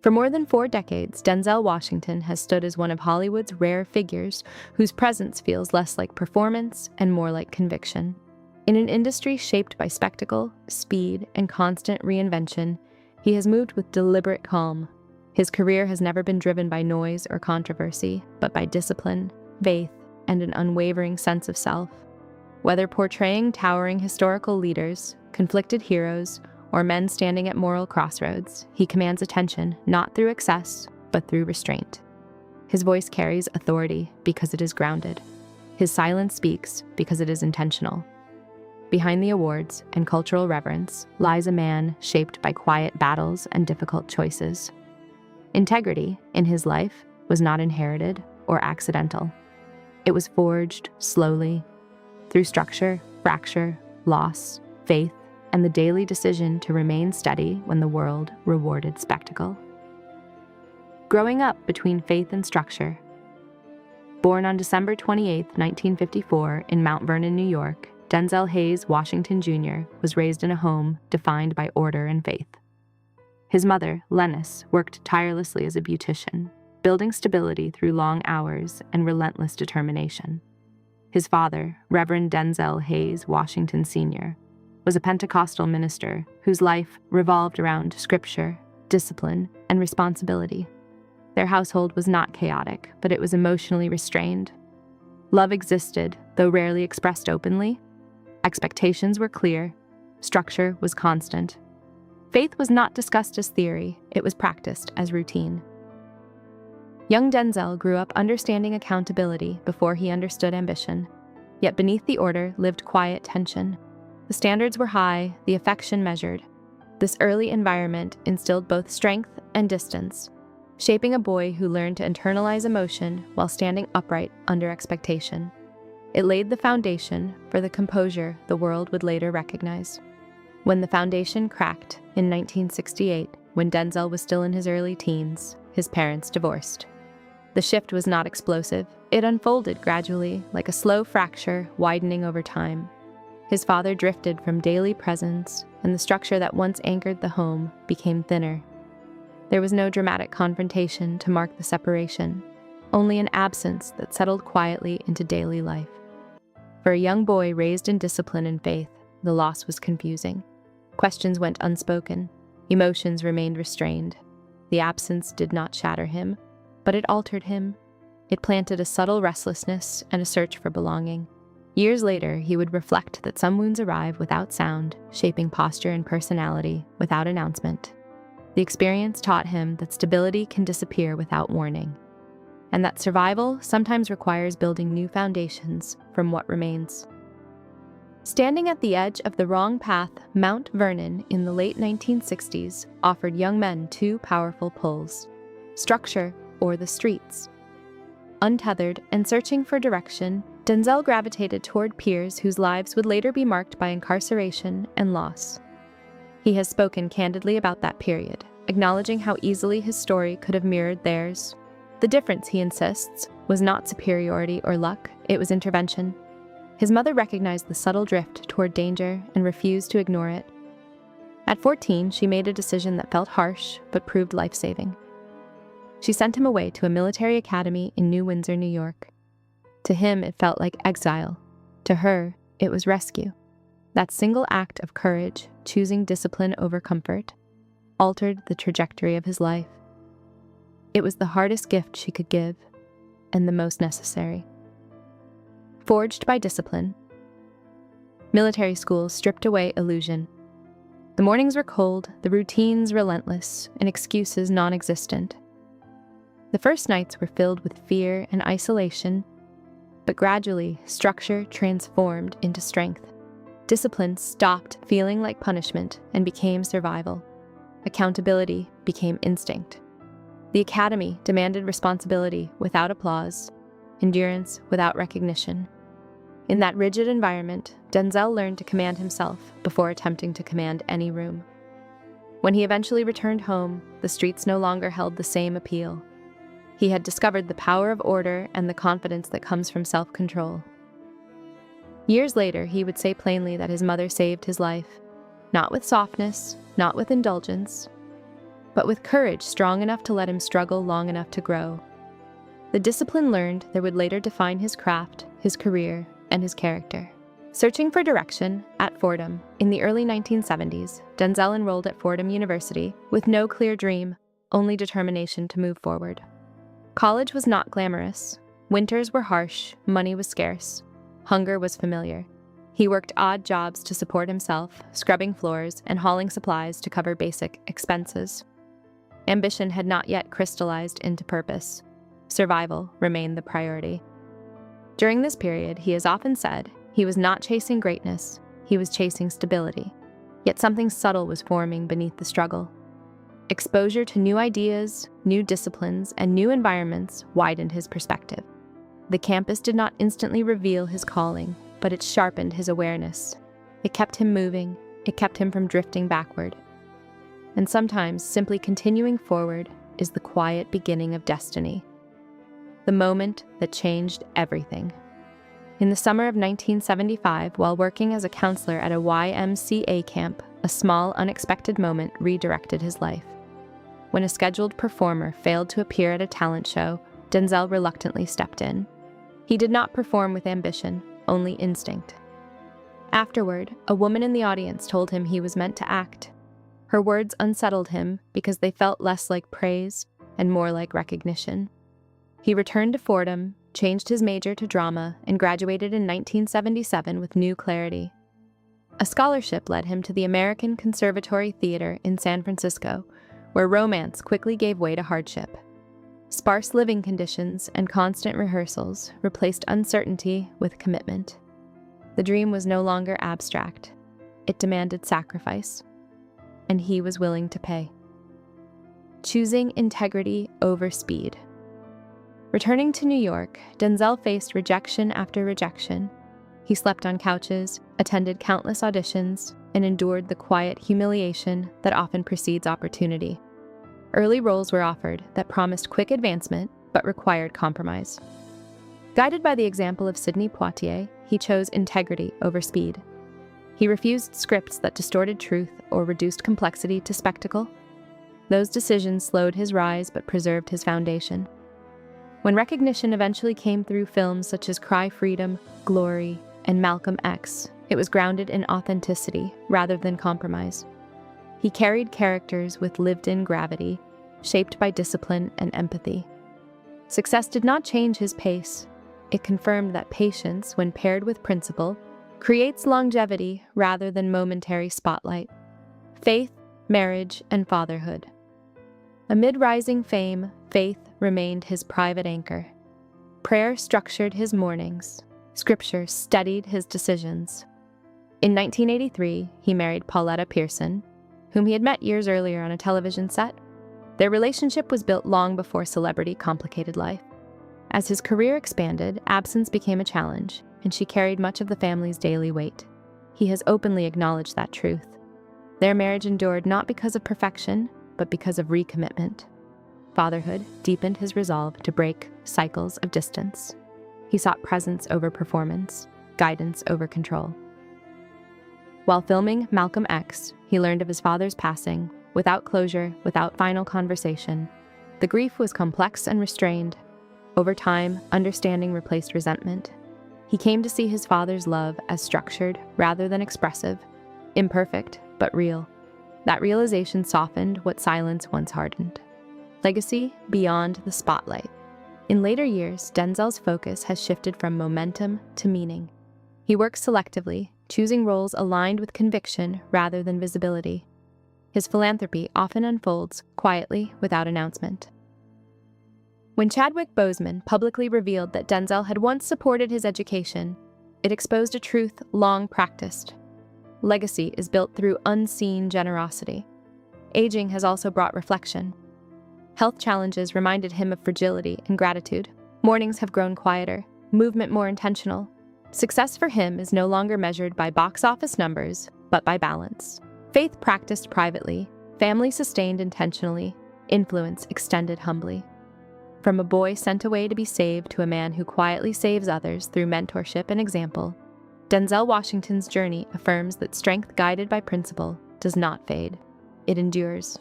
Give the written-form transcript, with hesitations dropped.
For more than 4 decades, Denzel Washington has stood as one of Hollywood's rare figures whose presence feels less like performance and more like conviction. In an industry shaped by spectacle, speed, and constant reinvention, he has moved with deliberate calm. His career has never been driven by noise or controversy, but by discipline, faith, and an unwavering sense of self. Whether portraying towering historical leaders, conflicted heroes, or men standing at moral crossroads, he commands attention not through excess, but through restraint. His voice carries authority because it is grounded. His silence speaks because it is intentional. Behind the awards and cultural reverence lies a man shaped by quiet battles and difficult choices. Integrity in his life was not inherited or accidental. It was forged slowly through structure, fracture, loss, faith, and the daily decision to remain steady when the world rewarded spectacle. Growing up between faith and structure. Born on December 28, 1954, in Mount Vernon, New York, Denzel Hayes Washington Jr. was raised in a home defined by order and faith. His mother, Lennis, worked tirelessly as a beautician, building stability through long hours and relentless determination. His father, Reverend Denzel Hayes Washington Sr., was a Pentecostal minister whose life revolved around scripture, discipline, and responsibility. Their household was not chaotic, but it was emotionally restrained. Love existed, though rarely expressed openly. Expectations were clear. Structure was constant. Faith was not discussed as theory, it was practiced as routine. Young Denzel grew up understanding accountability before he understood ambition. Yet beneath the order lived quiet tension. The standards were high, the affection measured. This early environment instilled both strength and distance, shaping a boy who learned to internalize emotion while standing upright under expectation. It laid the foundation for the composure the world would later recognize. When the foundation cracked in 1968, when Denzel was still in his early teens, his parents divorced. The shift was not explosive. It unfolded gradually, like a slow fracture widening over time. His father drifted from daily presence, and the structure that once anchored the home became thinner. There was no dramatic confrontation to mark the separation, only an absence that settled quietly into daily life. For a young boy raised in discipline and faith, the loss was confusing. Questions went unspoken. Emotions remained restrained. The absence did not shatter him, but it altered him. It planted a subtle restlessness and a search for belonging. Years later, he would reflect that some wounds arrive without sound, shaping posture and personality without announcement. The experience taught him that stability can disappear without warning, and that survival sometimes requires building new foundations from what remains. Standing at the edge of the wrong path, Mount Vernon in the late 1960s offered young men 2 powerful pulls: structure or the streets. Untethered and searching for direction, Denzel gravitated toward peers whose lives would later be marked by incarceration and loss. He has spoken candidly about that period, acknowledging how easily his story could have mirrored theirs. The difference, he insists, was not superiority or luck, it was intervention. His mother recognized the subtle drift toward danger and refused to ignore it. At 14, she made a decision that felt harsh but proved life-saving. She sent him away to a military academy in New Windsor, New York. To him, it felt like exile. To her, it was rescue. That single act of courage, choosing discipline over comfort, altered the trajectory of his life. It was the hardest gift she could give, and the most necessary. Forged by discipline. Military school stripped away illusion. The mornings were cold, the routines relentless, and excuses non-existent. The first nights were filled with fear and isolation, but gradually, structure transformed into strength. Discipline stopped feeling like punishment and became survival. Accountability became instinct. The academy demanded responsibility without applause, endurance without recognition. In that rigid environment, Denzel learned to command himself before attempting to command any room. When he eventually returned home, the streets no longer held the same appeal. He had discovered the power of order and the confidence that comes from self-control. Years later, he would say plainly that his mother saved his life, not with softness, not with indulgence, but with courage strong enough to let him struggle long enough to grow. The discipline learned there would later define his craft, his career, and his character. Searching for direction at Fordham in the early 1970s, Denzel enrolled at Fordham University with no clear dream, only determination to move forward. College was not glamorous. Winters were harsh, money was scarce, hunger was familiar. He worked odd jobs to support himself, scrubbing floors and hauling supplies to cover basic expenses. Ambition had not yet crystallized into purpose. Survival remained the priority. During this period, he has often said, he was not chasing greatness, he was chasing stability. Yet something subtle was forming beneath the struggle. Exposure to new ideas, new disciplines, and new environments widened his perspective. The campus did not instantly reveal his calling, but it sharpened his awareness. It kept him moving, it kept him from drifting backward. And sometimes simply continuing forward is the quiet beginning of destiny. The moment that changed everything. In the summer of 1975, while working as a counselor at a YMCA camp, a small, unexpected moment redirected his life. When a scheduled performer failed to appear at a talent show, Denzel reluctantly stepped in. He did not perform with ambition, only instinct. Afterward, a woman in the audience told him he was meant to act. Her words unsettled him because they felt less like praise and more like recognition. He returned to Fordham, changed his major to drama, and graduated in 1977 with new clarity. A scholarship led him to the American Conservatory Theater in San Francisco, where romance quickly gave way to hardship. Sparse living conditions and constant rehearsals replaced uncertainty with commitment. The dream was no longer abstract. It demanded sacrifice, and he was willing to pay. Choosing integrity over speed. Returning to New York, Denzel faced rejection after rejection. He slept on couches, attended countless auditions, and endured the quiet humiliation that often precedes opportunity. Early roles were offered that promised quick advancement but required compromise. Guided by the example of Sidney Poitier, he chose integrity over speed. He refused scripts that distorted truth or reduced complexity to spectacle. Those decisions slowed his rise but preserved his foundation. When recognition eventually came through films such as Cry Freedom, Glory, and Malcolm X, it was grounded in authenticity rather than compromise. He carried characters with lived-in gravity, shaped by discipline and empathy. Success did not change his pace. It confirmed that patience, when paired with principle, creates longevity rather than momentary spotlight. Faith, marriage, and fatherhood. Amid rising fame, faith remained his private anchor. Prayer structured his mornings. Scripture steadied his decisions. In 1983, he married Pauletta Pearson, whom he had met years earlier on a television set. Their relationship was built long before celebrity complicated life. As his career expanded, absence became a challenge, and she carried much of the family's daily weight. He has openly acknowledged that truth. Their marriage endured not because of perfection, but because of recommitment. Fatherhood deepened his resolve to break cycles of distance. He sought presence over performance, guidance over control. While filming Malcolm X, he learned of his father's passing, without closure, without final conversation. The grief was complex and restrained. Over time, understanding replaced resentment. He came to see his father's love as structured rather than expressive, imperfect but real. That realization softened what silence once hardened. Legacy beyond the spotlight. In later years, Denzel's focus has shifted from momentum to meaning. He works selectively, choosing roles aligned with conviction rather than visibility. His philanthropy often unfolds quietly without announcement. When Chadwick Boseman publicly revealed that Denzel had once supported his education, it exposed a truth long practiced. Legacy is built through unseen generosity. Aging has also brought reflection. Health challenges reminded him of fragility and gratitude. Mornings have grown quieter, movement more intentional. Success for him is no longer measured by box office numbers, but by balance. Faith practiced privately, family sustained intentionally, influence extended humbly. From a boy sent away to be saved to a man who quietly saves others through mentorship and example, Denzel Washington's journey affirms that strength guided by principle does not fade. It endures.